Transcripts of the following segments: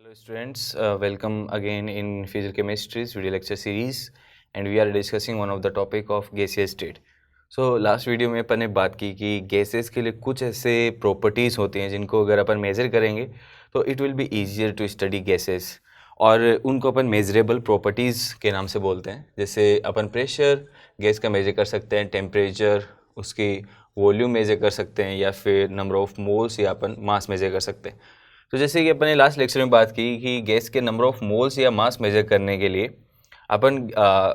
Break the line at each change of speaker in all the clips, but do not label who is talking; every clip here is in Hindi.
Hello students, welcome again in Physical Chemistry's video lecture series and we are discussing one of the topic of gaseous state. So last video में अपन ने बात की कि गैसेस के लिए कुछ ऐसे प्रॉपर्टीज़ होती हैं जिनको अगर अपन मेज़र करेंगे तो it will be easier to study gases और उनको अपन मेजरेबल प्रॉपर्टीज़ के नाम से बोलते हैं। जैसे अपन प्रेशर गैस का मेज़र कर सकते हैं, टेम्परेचर, उसकी वॉल्यूम मेज़र कर सकते हैं या फिर नंबर ऑफ़ मोल्स या अपन मास मेज़र कर सकते हैं। तो जैसे कि अपन ने लास्ट लेक्चर में बात की कि गैस के नंबर ऑफ़ मोल्स या मास मेज़र करने के लिए अपन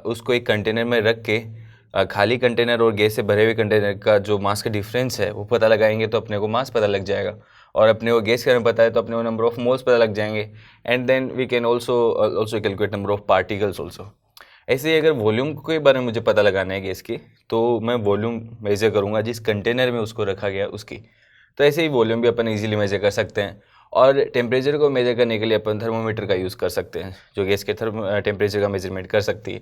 उसको एक कंटेनर में रख के खाली कंटेनर और गैस से भरे हुए कंटेनर का जो मास का डिफरेंस है वो पता लगाएंगे तो अपने को मास पता लग जाएगा और अपने को गैस के बारे में पता है तो अपने को नंबर ऑफ़ मोल्स पता लग जाएंगे and then we can also calculate number of particles also. ऐसे ही अगर वॉल्यूम के बारे में मुझे पता लगाना है गैस की तो मैं वॉल्यूम मेज़र करूँगा जिस कंटेनर में उसको रखा गया उसकी। तो ऐसे ही वॉल्यूम भी अपन ईजिली मेज़र कर सकते हैं और टेम्परेचर को मेज़र करने के लिए अपन थर्मोमीटर का यूज़ कर सकते हैं जो गैस के टेम्परेचर का मेजरमेंट कर सकती है।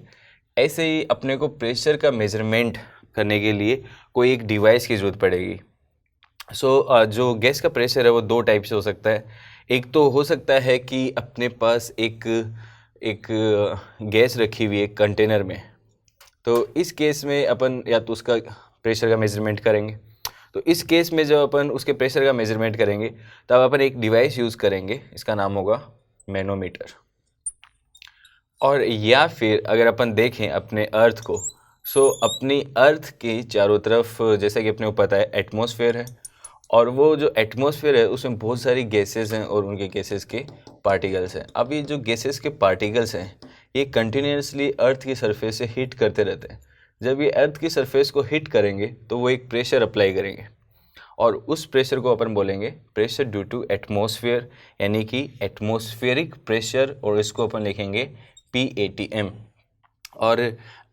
ऐसे ही अपने को प्रेशर का मेजरमेंट करने के लिए कोई एक डिवाइस की ज़रूरत पड़ेगी। जो गैस का प्रेशर है वो दो टाइप से हो सकता है। एक तो हो सकता है कि अपने पास एक गैस रखी हुई है कंटेनर में, तो इस केस में अपन या तो उसका प्रेशर का मेजरमेंट करेंगे। तो इस केस में जब अपन उसके प्रेशर का मेजरमेंट करेंगे तब अपन एक डिवाइस यूज़ करेंगे, इसका नाम होगा मैनोमीटर। और या फिर अगर अपन देखें अपने अर्थ को, अपनी अर्थ के चारों तरफ जैसा कि अपने को पता है एटमॉस्फेयर है और वो जो एटमॉस्फेयर है उसमें बहुत सारी गैसेस हैं और उनके गैसेस के पार्टिकल्स हैं। अब ये जो गैसेस के पार्टिकल्स हैं ये कंटिन्यूसली अर्थ की सरफेस से हिट करते रहते हैं। जब ये अर्थ की सरफेस को हिट करेंगे तो वो एक प्रेशर अप्लाई करेंगे और उस प्रेशर को अपन बोलेंगे प्रेशर ड्यू टू एटमॉस्फेयर, यानी कि एटमॉस्फेरिक प्रेशर, और इसको अपन लिखेंगे PATM। और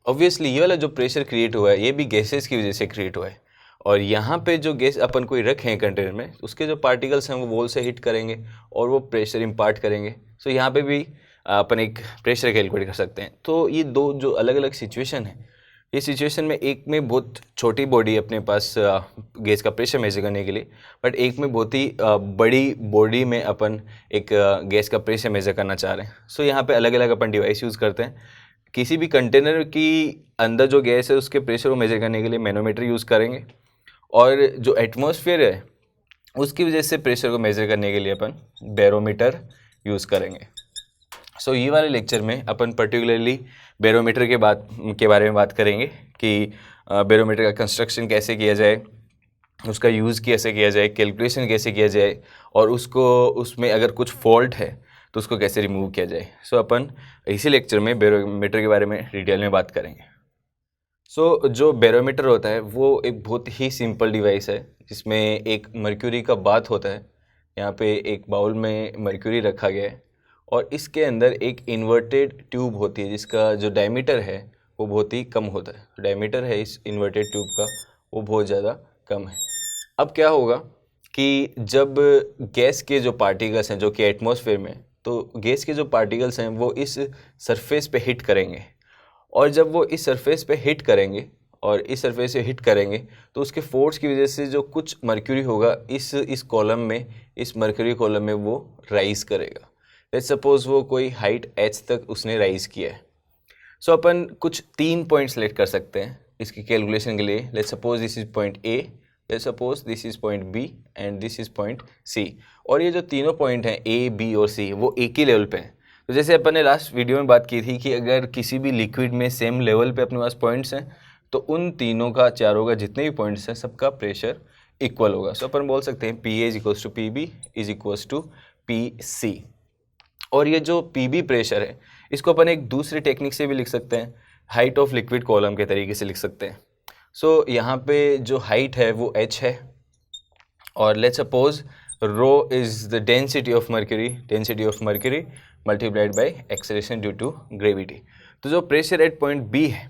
ऑब्वियसली ये वाला जो प्रेशर क्रिएट हुआ है ये भी गैसेस की वजह से क्रिएट हुआ है और यहाँ पे जो गैस अपन कोई रखे हैं कंटेनर में उसके जो पार्टिकल्स हैं वो वॉल से हिट करेंगे और वो प्रेशर इम्पार्ट करेंगे। सो यहाँ पे भी अपन एक प्रेशर कैलकुलेट कर सकते हैं। तो ये दो जो अलग अलग सिचुएशन है, इस सिचुएशन में एक में बहुत छोटी बॉडी अपने पास गैस का प्रेशर मेजर करने के लिए, बट एक में बहुत ही बड़ी बॉडी में अपन एक गैस का प्रेशर मेजर करना चाह रहे हैं। सो यहाँ पे अलग अलग अपन डिवाइस यूज़ करते हैं। किसी भी कंटेनर की अंदर जो गैस है उसके प्रेशर को मेजर करने के लिए मैनोमीटर यूज़ करेंगे और जो एटमॉस्फेयर है उसकी वजह से प्रेशर को मेजर करने के लिए अपन बैरोमीटर यूज़ करेंगे। ये वाले लेक्चर में अपन पर्टिकुलरली बैरोमीटर के बारे में बात करेंगे कि बैरोमीटर का कंस्ट्रक्शन कैसे किया जाए, उसका यूज़ कैसे किया जाए, कैलकुलेशन कैसे किया जाए और उसमें अगर कुछ फॉल्ट है तो उसको कैसे रिमूव किया जाए। अपन इसी लेक्चर में बैरोमीटर के बारे में डिटेल में बात करेंगे। जो बैरोमीटर होता है वो एक बहुत ही सिंपल डिवाइस है जिसमें एक मर्क्यूरी का बाथ होता है। यहाँ पे एक बाउल में मर्क्यूरी रखा गया है और इसके अंदर एक इन्वर्टेड ट्यूब होती है जिसका जो डायमीटर है वो बहुत ही कम होता है। डायमीटर है इस इन्वर्टेड ट्यूब का वो बहुत ज़्यादा कम है। अब क्या होगा कि जब गैस के जो पार्टिकल्स हैं जो कि एटमॉस्फेयर में, तो गैस के जो पार्टिकल्स हैं वो इस सरफेस पे हिट करेंगे और जब वो इस सरफेस पे हिट करेंगे और इस सरफेस से हिट करेंगे तो उसके फोर्स की वजह से जो कुछ मर्क्यूरी होगा इस कॉलम में, इस मर्क्यूरी कॉलम में वो राइज करेगा। लेट्स सपोज वो कोई हाइट h तक उसने राइज किया है। अपन कुछ 3 पॉइंट सेलेक्ट कर सकते हैं इसकी कैलकुलेशन के लिए। Let's suppose this is point A, let's suppose this is point B and this is point C। और ये जो तीनों पॉइंट हैं A, B और C वो एक ही लेवल पे हैं। तो जैसे अपन ने लास्ट वीडियो में बात की थी कि अगर किसी भी लिक्विड में सेम लेवल पे अपने पास पॉइंट्स हैं तो उन तीनों का, चारों का जितने भी पॉइंट्स हैं सबका प्रेशर इक्वल होगा। अपन बोल सकते हैं PA is equals to PB is equals to PC। और ये जो PB प्रेशर है इसको अपन एक दूसरी टेक्निक से भी लिख सकते हैं, हाइट ऑफ लिक्विड कॉलम के तरीके से लिख सकते हैं। यहाँ पे जो हाइट है वो h है और let's suppose rho is the density of mercury multiplied by acceleration due to gravity. तो जो प्रेशर एट पॉइंट B है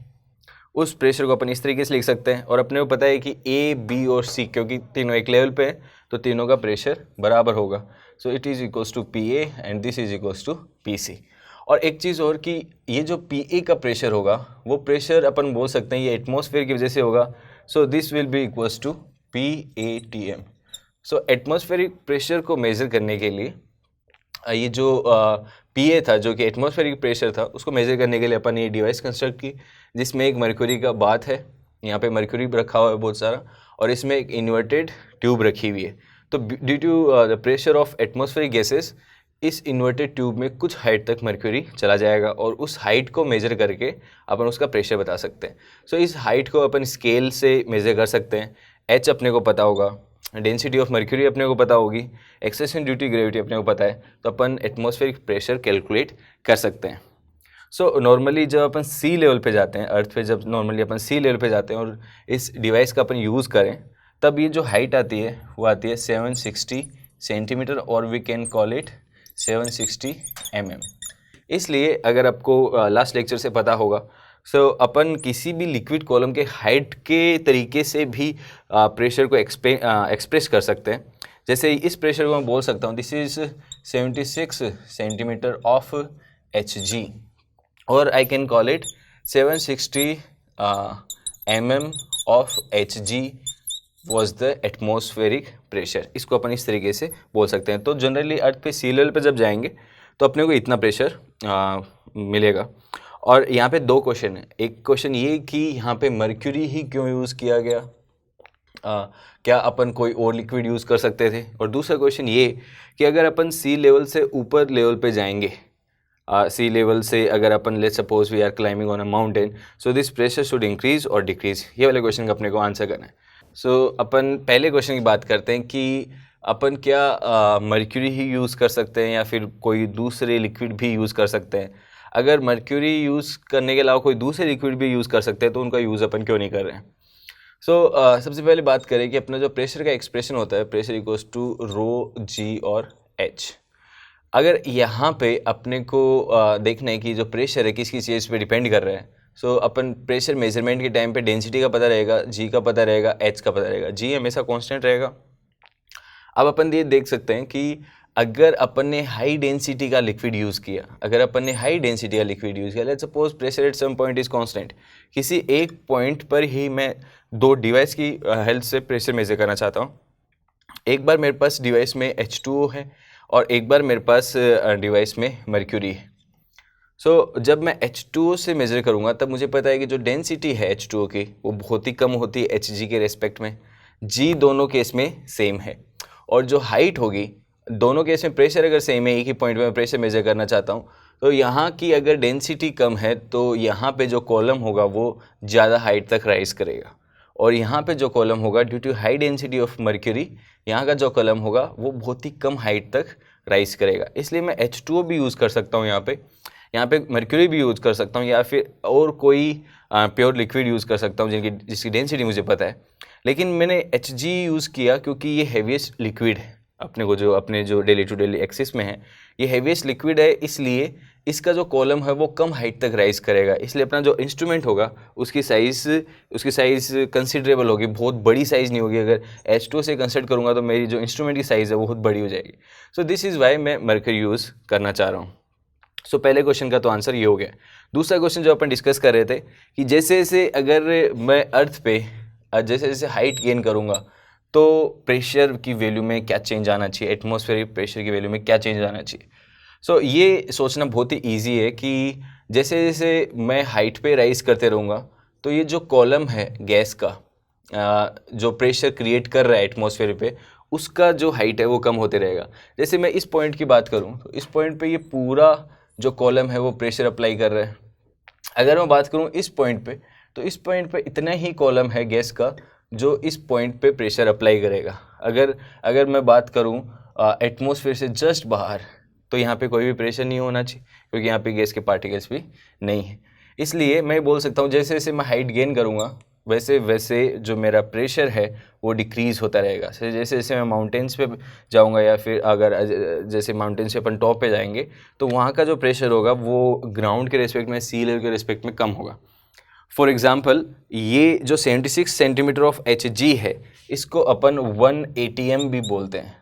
उस प्रेशर को अपन इस तरीके से लिख सकते हैं और अपने को पता है कि A, B और C क्योंकि तीनों एक लेवल पे है तो तीनों का प्रेशर बराबर होगा। It is equals to PA and this is equals to PC। और एक चीज़ और कि ये जो PA का प्रेशर होगा वो प्रेशर अपन बोल सकते हैं ये एटमॉस्फेयर की वजह से होगा। This will be equals to PATM। Atmospheric pressure को मेज़र करने के लिए ये जो पीए था, जो कि एटमॉस्फेरिक प्रेशर था, उसको मेज़र करने के लिए अपन ये डिवाइस कंस्ट्रक्ट की, जिसमें एक मर्क्यूरी का बाथ है, यहाँ पे मर्क्यूरी रखा हुआ है बहुत सारा, और इसमें एक इन्वर्टेड ट्यूब रखी हुई है। तो due to the pressure of atmospheric gases, इस इन्वर्टेड ट्यूब में कुछ हाइट तक मर्क्यूरी चला जाएगा, और उस हाइट को मेज़र करके अपन उसका प्रेशर बता सकते हैं। सो इस हाइट को अपन स्केल से मेज़र कर सकते हैं। एच अपने को पता होगा, डेंसिटी ऑफ मर्क्यूरी अपने को पता होगी, एक्सेशन ड्यू टू ग्रेविटी अपने को पता है, तो अपन एटमॉस्फेरिक प्रेशर कैलकुलेट कर सकते हैं। सो नॉर्मली जब अपन सी लेवल पे जाते हैं, अर्थ पे जब नॉर्मली अपन सी लेवल पे जाते हैं और इस डिवाइस का अपन यूज़ करें, तब ये जो हाइट आती है वो आती है 760 सेंटीमीटर, और we can call it 760 mm। इसलिए अगर आपको लास्ट लेक्चर से पता होगा, सो अपन किसी भी लिक्विड कॉलम के हाइट के तरीके से भी प्रेशर को एक्सप्रेस कर सकते हैं। जैसे इस प्रेशर को मैं बोल सकता हूँ, this is 76 centimetre of Hg, और I can call it 760 mm of Hg was the atmospheric pressure. इसको अपन इस तरीके से बोल सकते हैं। तो जनरली अर्थ पे सी लेवल पे जब जाएंगे तो अपने को इतना प्रेशर मिलेगा। और यहाँ पे दो क्वेश्चन है। एक क्वेश्चन ये कि यहाँ पे मर्क्यूरी ही क्यों यूज़ किया गया, क्या अपन कोई और लिक्विड यूज़ कर सकते थे। और दूसरा क्वेश्चन ये कि अगर अपन सी लेवल से ऊपर लेवल पे जाएंगे, सी लेवल से अगर अपन let's suppose we are climbing on a mountain, so this pressure should increase और डिक्रीज। ये वाले क्वेश्चन का अपने को आंसर करना है। सो अपन पहले क्वेश्चन की बात करते हैं कि अपन क्या मर्क्यूरी ही यूज़ कर सकते हैं या फिर कोई दूसरे लिक्विड भी यूज़ कर सकते हैं। अगर मर्क्यूरी यूज़ करने के अलावा कोई दूसरे लिक्विड भी यूज़ कर सकते हैं तो उनका यूज़ अपन क्यों नहीं कर रहे हैं। सबसे पहले बात करें कि अपना जो प्रेशर का एक्सप्रेशन होता है, प्रेशर इक्वल्स टू रो जी और एच। अगर यहाँ पे अपने को देखना है कि जो प्रेशर है किस किस चीज़ पे डिपेंड कर रहा है, अपन प्रेशर मेजरमेंट के टाइम पे डेंसिटी का पता रहेगा, जी का पता रहेगा, एच का पता रहेगा। जी हमेशा कांस्टेंट रहेगा। अब अपन ये देख सकते हैं कि अगर अपन ने हाई डेंसिटी का लिक्विड यूज़ किया, let's suppose pressure at some point is constant, किसी एक पॉइंट पर ही मैं दो डिवाइस की हेल्प से प्रेशर मेजर करना चाहता हूँ। एक बार मेरे पास डिवाइस में H2O है और एक बार मेरे पास डिवाइस में मर्क्यूरी है। जब मैं H2O से मेज़र करूँगा तब मुझे पता है कि जो डेंसिटी है H2O की वो बहुत ही कम होती है Hg के रेस्पेक्ट में। G दोनों केस में सेम है, और जो हाइट होगी दोनों केस में प्रेशर अगर सेम है, एक ही पॉइंट पे मैं प्रेशर मेज़र करना चाहता हूँ, तो यहाँ की अगर डेंसिटी कम है तो यहाँ पे जो कॉलम होगा वो ज़्यादा हाइट तक राइज करेगा, और यहाँ पे जो कॉलम होगा due to high density of mercury, यहाँ का जो कॉलम होगा वो बहुत ही कम हाइट तक राइज करेगा। इसलिए मैं H2O भी यूज़ कर सकता हूँ, यहाँ पे मर्क्यूरी भी यूज़ कर सकता हूँ, या फिर और कोई प्योर लिक्विड यूज़ कर सकता हूँ जिसकी डेंसिटी मुझे पता है। लेकिन मैंने Hg यूज़ किया क्योंकि ये हैवीएस्ट लिक्विड है अपने जो डेली टू डेली एक्सिस में है, ये हैवीएस्ट लिक्विड है, इसलिए इसका जो कॉलम है वो कम हाइट तक राइज करेगा। इसलिए अपना जो इंस्ट्रूमेंट होगा उसकी साइज़ कंसिडरेबल होगी, बहुत बड़ी साइज़ नहीं होगी। अगर H2 से कंसिडर करूँगा तो मेरी जो इंस्ट्रूमेंट की साइज़ है वो बहुत बड़ी हो जाएगी। दिस इज़ वाई मैं मर्क्यूरी यूज़ करना चाह रहा हूँ। पहले क्वेश्चन का तो आंसर ये हो गया। दूसरा क्वेश्चन जो अपन डिस्कस कर रहे थे कि जैसे जैसे अगर मैं अर्थ पे जैसे जैसे हाइट गेन करूँगा तो प्रेशर की वैल्यू में क्या चेंज आना चाहिए, एटमॉस्फेरिक प्रेशर की वैल्यू में क्या चेंज आना चाहिए। ये सोचना बहुत ही ईजी है कि जैसे जैसे मैं हाइट पे राइज करते रहूँगा तो ये जो कॉलम है गैस का जो प्रेशर क्रिएट कर रहा है एटमॉस्फेयर पे, उसका जो हाइट है वो कम होते रहेगा। जैसे मैं इस पॉइंट की बात करूँ तो इस पॉइंट पे ये पूरा जो कॉलम है वो प्रेशर अप्लाई कर रहा है। अगर मैं बात करूँ इस पॉइंट पे, तो इस पॉइंट पे इतना ही कॉलम है गैस का जो इस पॉइंट पे प्रेशर अप्लाई करेगा। अगर मैं बात करूँ एटमॉस्फेयर से जस्ट बाहर, तो यहाँ पे कोई भी प्रेशर नहीं होना चाहिए क्योंकि यहाँ पे गैस के पार्टिकल्स भी नहीं है। इसलिए मैं बोल सकता हूँ जैसे जैसे मैं हाइट गेन करूँगा वैसे वैसे जो मेरा प्रेशर है वो डिक्रीज़ होता रहेगा। जैसे जैसे मैं माउंटेन्स पे जाऊंगा, या फिर अगर जैसे माउंटेन्स पे अपन टॉप पे जाएंगे तो वहाँ का जो प्रेशर होगा वो ग्राउंड के रिस्पेक्ट में, सी लेवल के रिस्पेक्ट में कम होगा। फॉर एग्जांपल ये जो 76 सेंटीमीटर ऑफ Hg है, इसको अपन 1 atm भी बोलते हैं,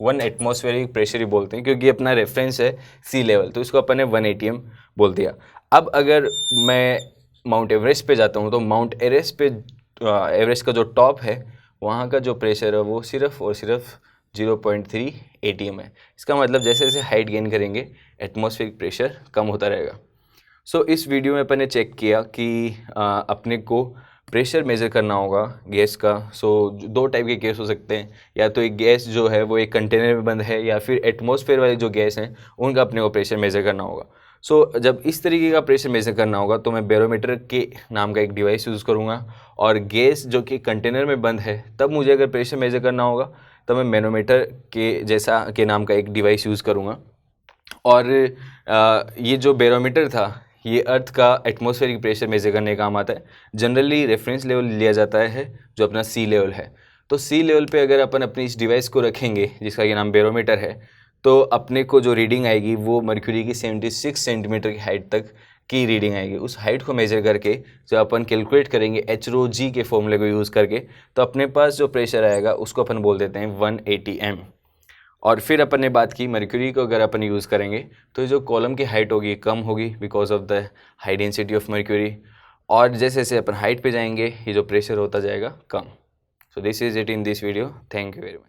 1 एटमॉस्फेरिक प्रेशर ही बोलते हैं क्योंकि अपना रेफरेंस है सी लेवल, तो इसको अपन ने 1 atm बोल दिया। अब अगर मैं माउंट एवरेस्ट पे जाता हूँ तो माउंट एवरेस्ट पे एवरेस्ट का जो टॉप है वहाँ का जो प्रेशर है वो सिर्फ और सिर्फ 0.3 ATM है। इसका मतलब जैसे जैसे हाइट गेन करेंगे एटमॉस्फेरिक प्रेशर कम होता रहेगा। सो इस वीडियो में अपन ने चेक किया कि अपने को प्रेशर मेज़र करना होगा गैस का। सो दो टाइप के गैस हो सकते हैं, या तो एक गैस जो है वो एक कंटेनर में बंद है, या फिर एटमॉस्फेयर वाले जो गैस हैं उनका अपने को प्रेशर मेज़र करना होगा। सो जब इस तरीके का प्रेशर मेज़र करना होगा तो मैं बैरोमीटर के नाम का एक डिवाइस यूज़ करूँगा, और गैस जो कि कंटेनर में बंद है तब मुझे अगर प्रेशर मेज़र करना होगा तो मैं मैनोमीटर के जैसा के नाम का एक डिवाइस यूज़ करूँगा। और ये जो बैरोमीटर था ये अर्थ का एटमॉस्फेरिक प्रेशर मेज़र करने का काम आता है। जनरली रेफरेंस लेवल लिया जाता है जो अपना सी लेवल है। तो सी लेवल पे अगर अपन अपनी इस डिवाइस को रखेंगे जिसका ये नाम बैरोमीटर है, तो अपने को जो रीडिंग आएगी वो मर्क्यूरी की 76 सेंटीमीटर की हाइट तक की रीडिंग आएगी। उस हाइट को मेज़र करके जब अपन कैलकुलेट करेंगे HRO के फॉर्मूले को यूज़ करके, तो अपने पास जो प्रेशर आएगा उसको अपन बोल देते हैं 180 m। और फिर अपन ने बात की मर्क्यूरी को अगर अपन यूज़ करेंगे तो जो कॉलम की हाइट होगी कम होगी because of the high density of mercury, और जैसे जैसे अपन हाइट पे जाएंगे ये जो प्रेशर होता जाएगा कम। So this is it in this video. Thank you very much.